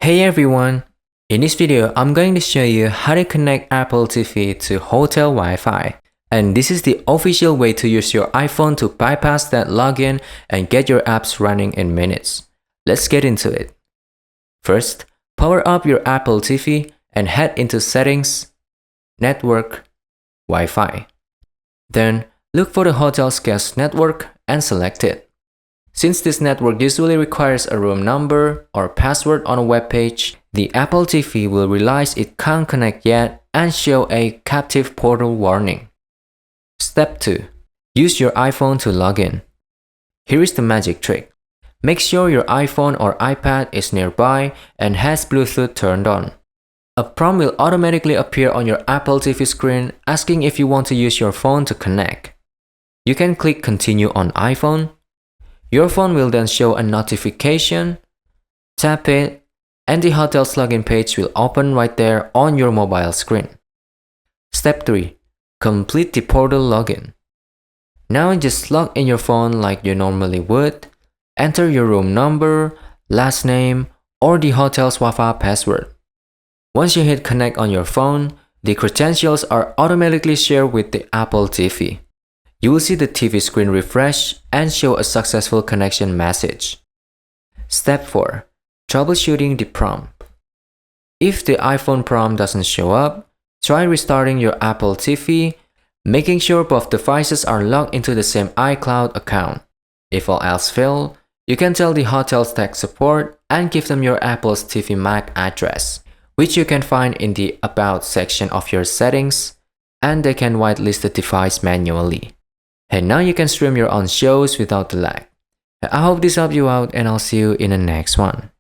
Hey everyone! In this video, I'm going to show you how to connect Apple TV to hotel Wi-Fi. And this is the official way to use your iPhone to bypass that login and get your apps running in minutes. Let's get into it. First, power up your Apple TV and head into Settings, Network, Wi-Fi. Then, look for the hotel's guest network and select it. Since this network usually requires a room number or password on a web page, the Apple TV will realize it can't connect yet and show a captive portal warning. Step 2. Use your iPhone to log in. Here is the magic trick. Make sure your iPhone or iPad is nearby and has Bluetooth turned on. A prompt will automatically appear on your Apple TV screen asking if you want to use your phone to connect. You can click Continue on iPhone. Your phone will then show a notification, tap it, and the hotel's login page will open right there on your mobile screen. Step 3. Complete the portal login. Now just log in your phone like you normally would. Enter your room number, last name, or the hotel's Wi-Fi password. Once you hit connect on your phone, the credentials are automatically shared with the Apple TV. You will see the TV screen refresh and show a successful connection message. Step 4. Troubleshooting the prompt. If the iPhone prompt doesn't show up, try restarting your Apple TV, making sure both devices are logged into the same iCloud account. If all else fails, you can tell the hotel's tech support and give them your Apple's TV MAC address, which you can find in the About section of your settings, and they can whitelist the device manually. And now you can stream your own shows without the lag. I hope this helped you out, and I'll see you in the next one.